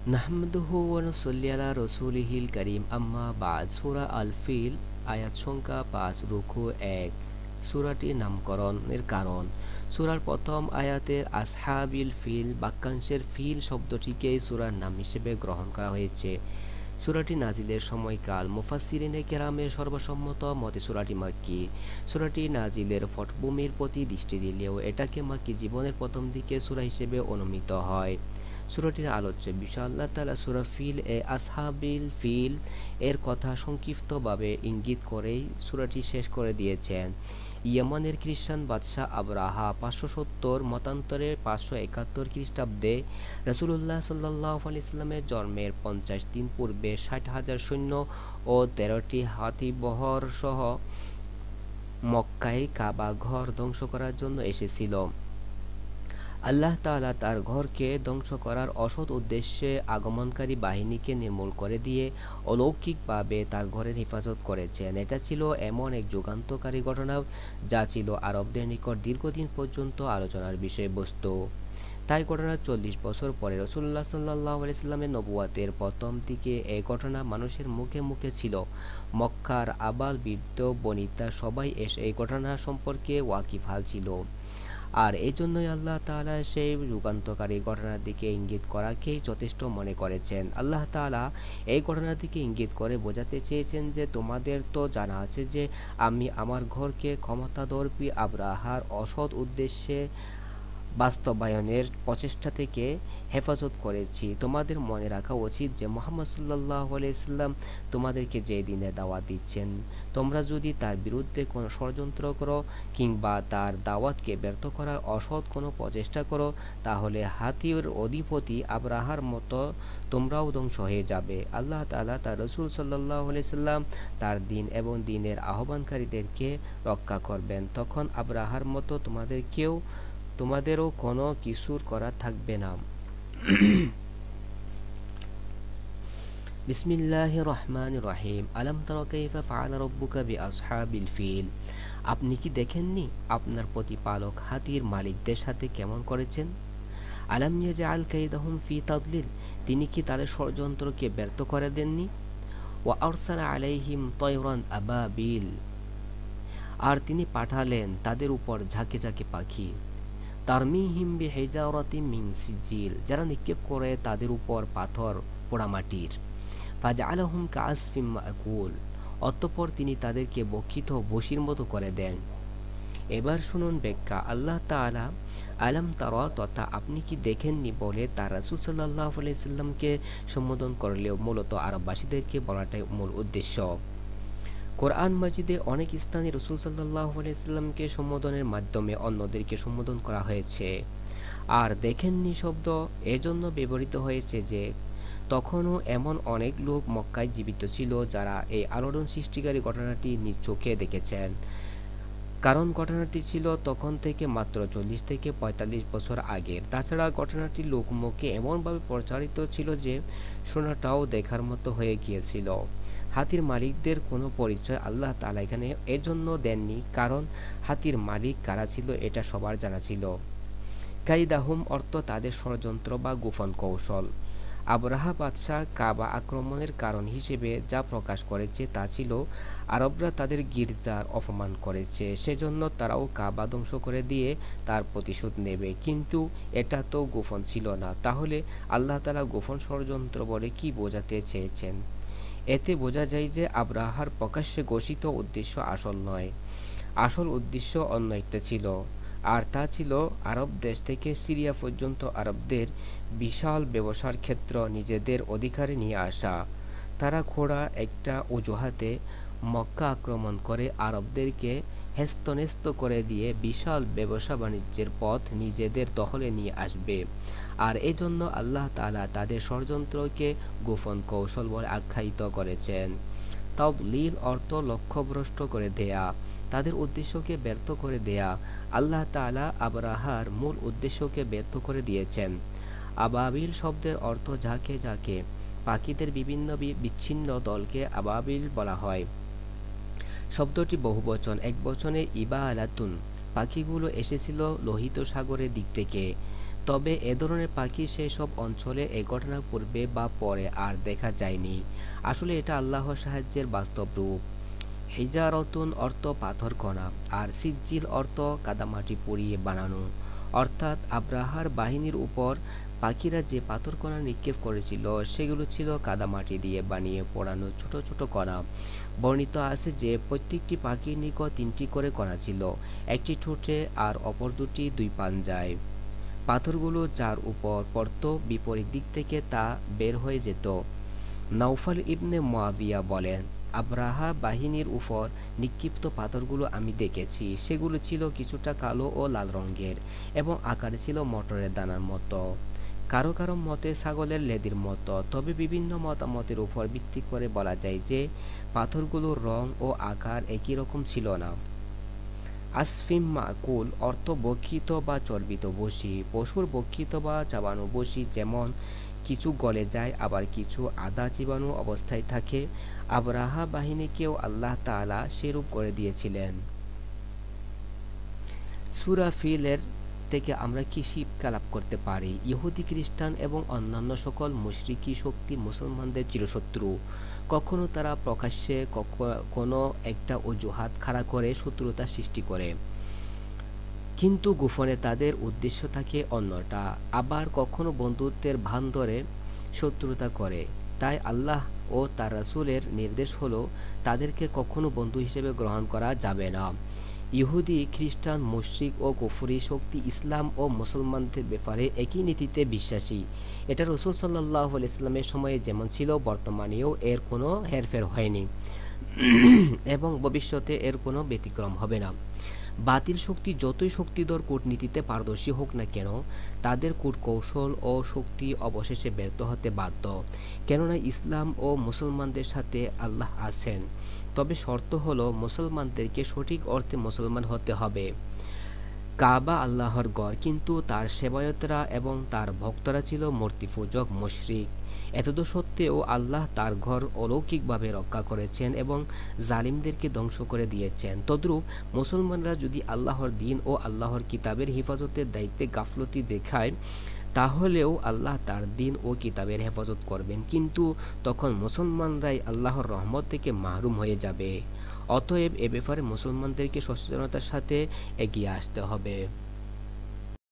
নাহমাদুহু ওয়া নুসাল্লি আলা রাসূলিহিল কারীম আম্মা বা'দ। সূরা আল ফিল আয়াত সংখ্যা ৫ রুকু ১। সূরাটির নামকরণের কারণ। সূরার প্রথম আয়াতের আসহাবিল ফিল বাক্যাংশের ফিল শব্দটিকেই সূরার নাম হিসেবে গ্রহণ করা হয়েছে। সূরাটি নাজিলের সময়কাল মুফাসসিরিনে কেরামের সর্বসম্মত মতে সূরাটি মাক্কি। সূরাটি নাজিলের পটভূমির প্রতি দৃষ্টি দিলেও এটাকে মাক্কি জীবনের প্রথম দিকে সূরা হিসেবে অনুমিত হয়। সূরাটির আলোচ্য বিষয় আল্লাহ তাআলা সূরা ফিল এ আসহাবিল ফিল এর কথা সংক্ষিপ্তভাবে ইঙ্গিত করেই সূরাটি শেষ করে দিয়েছেন। ইয়েমেনের খ্রিস্টান বাদশাহ আবরাহা ৫৭০ মতান্তরে ৫৭১ খ্রিস্টাব্দে রাসূলুল্লাহ সাল্লাল্লাহু আলাইহি ওয়াসাল্লামের জন্মের ৫০ দিন পূর্বে ৬০,০০০ সৈন্য ও ১৩টি হাতীবহর সহ মক্কায় কাবা ঘর ধ্বংস করার জন্য এসেছিল। আল্লাহ তাআলা তার ঘরকে ধ্বংস করার অসৎ উদ্দেশ্যে আগমনকারী বাহিনীকে নির্মূল করে দিয়ে অলৌকিকভাবে তার ঘরের হেফাজত করেছেন। এটা ছিল এমন এক যুগান্তকারী ঘটনা যা ছিল আরবদের নিকট দীর্ঘদিন পর্যন্ত আলোচনার বিষয়বস্তু। তাই ঘটনার ৪০ বছর পরে রাসূলুল্লাহ সাল্লাল্লাহু আলাইহি ওয়াসাল্লামের নবুয়তের প্রথম দিকে এই ঘটনা মানুষের মুখে মুখে ছিল। মক্কার আবাল বৃদ্ধ বনিতা সবাই এই ঘটনা সম্পর্কে ওয়াকিবহাল ছিল। আর এজন্যই আল্লাহ তাআলা সেই যুগান্তকারী ঘটনার দিকে ইঙ্গিত করাকেই যথেষ্ট মনে করেছেন। আল্লাহ তাআলা এই ঘটনার দিকে ইঙ্গিত করে বোঝাতে চেয়েছেন যে তোমাদের তো জানা আছে যে আমি আমার ঘরকে ক্ষমতাধর্মী আবরাহার অসৎ উদ্দেশ্যে বাস্তবায়নের প্রচেষ্টা থেকে হেফাজত করেছি। তোমাদের মনে রাখা উচিত যে মুহাম্মদ সাল্লাল্লাহু আলাইহি ওয়াসাল্লাম তোমাদেরকে যে দিনে দাওয়াত দিচ্ছেন, তোমরা যদি তার বিরুদ্ধে কোনো ষড়যন্ত্র করো কিংবা তার দাওয়াতকে ব্যর্থ করার অসৎ কোনো প্রচেষ্টা করো, তাহলে হাতীর অধিপতি আবরাহার মতো তোমরাও ধ্বংস হয়ে যাবে। আল্লাহ তাআলা তার রাসূল সাল্লাল্লাহু আলাইহি ওয়াসাল্লাম তার দিন এবং দিনের আহ্বানকারীদেরকে রক্ষা করবেন। তখন আবরাহার মতো তোমাদেরও কোনো কিছুর করা থাকবে না। বিসমিল্লাহির রহমানির রহিম। আলাম তারা কাইফা ফাআলা রাব্বুকা বিআসহাবিল ফিল। আপনি কি দেখেননি আপনার প্রতিপালক হাতির মালিকদের সাথে কেমন করেছেন? আলাম ইয়াজআল কাইদাহুম ফি তাদলিল। তিনি কি তাদের ষড়যন্ত্রকে ব্যর্থ করে দেননি? ওয়া আরসালা আলাইহিম তায়রান আবাবিল। আর তিনি পাঠালেন তাদের উপর ঝাঁকে ঝাঁকে পাখি। তারমিহিম বিহিজারাতিম মিন সিজিল, যারা নিক্ষেপ করে তাদের উপর পাথর পোড়ামাটির। ফাজআলাহুম কাআসফিম মাকুল, অতঃপর তিনি তাদেরকে বক্ষিত বসির মতো করে দেন। এবার শুনুন ব্যাখ্যা। আল্লাহ তাআলা আলাম তারা তথা আপনি কি দেখেননি বলে তার রাসূল সাল্লাল্লাহু আলাইহি ওয়াসাল্লামকে সম্বোধন করলেও মূলত আরববাসীদেরকে বলাটাই মূল উদ্দেশ্য। কোরআন মাজিদে অনেক স্থানে রাসূল সাল্লাল্লাহু আলাইহি ওয়াসাল্লামকে সম্বোধনের মাধ্যমে অন্যদেরকে সম্বোধন করা হয়েছে। আর দেখেননি শব্দ এজন্য ব্যবহৃত হয়েছে যে তখনও এমন অনেক লোক মক্কায় জীবিত ছিল যারা এই আলোড়ন সৃষ্টিকারী ঘটনাটি নিজ চোখে দেখেছেন। কারণ ঘটনাটি ছিল তখন থেকে মাত্র ৪০ থেকে ৪৫ বছর আগের। তাছাড়া ঘটনাটি লোকমুখে এমনভাবে প্রচারিত ছিল যে শোনাটাও দেখার মতো হয়ে গিয়েছিল। হাতির মালিকদের কোনো পরিচয় আল্লাহ তাআলা এখানে এজন্য দেননি কারণ হাতির মালিক কারা ছিল এটা সবার জানা ছিল। কাইদাহুম অর্থ তাদের ষড়যন্ত্র বা গোপন কৌশল। আবরাহা বাদশাহ কাবা আক্রমণের কারণ হিসেবে যা প্রকাশ করেছে তা ছিল আরবরা তাদের গির্জার অপমান করেছে, সেজন্য তারাও কাবা ধ্বংস করে দিয়ে তার প্রতিশোধ নেবে। কিন্তু এটা তো গোপন ছিল না। তাহলে আল্লাহ তাআলা গোপন ষড়যন্ত্র বলে কি বোঝাতে চেয়েছেন? এতে বোঝা যায় যে আবরাহার প্রকাশ্যে ঘোষিত উদ্দেশ্য আসল নয়। আসল উদ্দেশ্য অন্য একটা ছিল, আর তা ছিল আরব দেশ থেকে সিরিয়া পর্যন্ত আরবদের বিশাল ব্যবসার ক্ষেত্র নিজেদের অধিকারে নিয়ে আসা। তারা খোঁড়া একটা অজুহাতে মক্কা আক্রমণ করে আরবদেরকে হেস্তনেস্ত করে দিয়ে বিশাল ব্যবসা বাণিজ্যের পথ নিজেদের দখলে নিয়ে আসবে। আর এজন্য আল্লাহ তাআলা তাদের ষড়যন্ত্রকে গোপন কৌশল বলে আখ্যায়িত করেছেন। তাদলীল অর্থ লক্ষ্যভ্রষ্ট করে দেয়া, তাদের উদ্দেশ্যকে ব্যর্থ করে দেয়া। আল্লাহ তাআলা আবরাহার মূল উদ্দেশ্যকে ব্যর্থ করে দিয়েছেন। আবাবিল শব্দের অর্থ ঝাঁকে ঝাঁকে। পাখিদের বিভিন্ন বিচ্ছিন্ন দলকে আবাবিল বলা হয়। শব্দটি বহুবচন, একবচনে ইবালাতুন। পাখিগুলো এসেছিল লোহিত সাগরের দিক থেকে। তবে এ ধরনের পাখি সেসব অঞ্চলে এ ঘটনার পূর্বে বা পরে আর দেখা যায়নি। আসলে এটা আল্লাহর সাহায্যের বাস্তব রূপ। হিজারতুন অর্থ পাথর কণা, আর সিজ্জিল অর্থ কাদামাটি পুড়িয়ে বানানো, অর্থাৎ আব্রাহার বাহিনীর উপর পাখিরা যে পাথরকণা নিক্ষেপ করেছিল সেগুলো ছিল কাদামাটি দিয়ে বানিয়ে পোড়ানো ছোট ছোট কণা। বর্ণিত আছে যে প্রত্যেকটি পাখির নিকট তিনটি করে কণা ছিল, একটি ঠোঁটে আর অপর দুটি দুই পাঞ্জায়। পাথরগুলো যার উপর পড়ত বিপরীত দিক থেকে তা বের হয়ে যেত। নওফাল ইবনে মুয়াবিয়া বলেন, আব্রাহা বাহিনীর উপর নিক্ষিপ্ত পাথরগুলো আমি দেখেছি। সেগুলো ছিল কিছুটা কালো ও লাল রঙের এবং আকারে ছিল মটরের দানার মতো, কারো কারো মতে ছাগলের লেদির মতো। তবে বিভিন্ন মতামতের উপর ভিত্তি করে বলা যায় যে পাথরগুলোর রং ও আকার একই রকম ছিল না। আসফিম মাকুল অর্থ বক্ষিত বা চর্বিত বসি, পশুর বক্ষিত বা চাবানো বসি, যেমন কিছু গলে যায় আবার কিছু আধা চিবানো অবস্থায় থাকে। আবরাহা বাহিনীকেও আল্লাহ তাআলা সেরূপ করে দিয়েছিলেন। সূরা ফিলের থেকে আমরা কি শিক্ষা লাভ করতে পারি? ইহুদি, খ্রিস্টান এবং অন্যান্য সকল মুশরিকি শক্তি মুসলমানদের চিরশত্রু। কখনো তারা প্রকাশ্যে কোনো একটা অজুহাত খাড়া করে শত্রুতা সৃষ্টি করে, কিন্তু গোপনে তাদের উদ্দেশ্য থাকে অন্যটা। আবার কখনো বন্ধুত্বের ভান ধরে শত্রুতা করে। তাই আল্লাহ ও তার রাসূলের নির্দেশ হলো তাদেরকে কখনো বন্ধু হিসেবে গ্রহণ করা যাবে না। ইহুদি, খ্রিস্টান, মুশরিক ও কুফরি শক্তি ইসলাম ও মুসলমানদের ব্যাপারে একই নীতিতে বিশ্বাসী। এটা রাসূল সাল্লাল্লাহু আলাইহি ওয়াসাল্লামের সময়ে যেমন ছিল বর্তমানেও এর কোনো হেরফের হয়নি এবং ভবিষ্যতে এর কোনো ব্যতিক্রম হবে না। বাতিল শক্তি যতই শক্তিধর কূটনীতিতে পারদর্শী হোক না কেন, তাদের কূটকৌশল ও শক্তি অবশেষে ব্যর্থ হতে বাধ্য। কেননা ইসলাম ও মুসলমানদের সাথে আল্লাহ আছেন। তবে শর্ত হলো মুসলমানদেরকে সঠিক অর্থে মুসলমান হতে হবে। কাবা আল্লাহর ঘর, কিন্তু তার সেবায়েতরা এবং তার ভক্তরা ছিল মূর্তিপূজক মুশরিক। এতদসত্ত্বেও আল্লাহ তার ঘর অলৌকিকভাবে রক্ষা করেছেন এবং জালিমদেরকে ধ্বংস করে দিয়েছেন। তদ্রূপ মুসলমানরা যদি আল্লাহর দ্বীন ও আল্লাহর কিতাবের হেফাজতের দায়িত্বে গাফলতি দেখায়, তাহলেও আল্লাহ তার দ্বীন ও কিতাবের হেফাজত করবেন, কিন্তু তখন মুসলমানরাই আল্লাহর রহমত থেকে মাহরুম হয়ে যাবে। অতএব এ ব্যাপারে মুসলমানদেরকে সচেতনতার সাথে এগিয়ে আসতে হবে।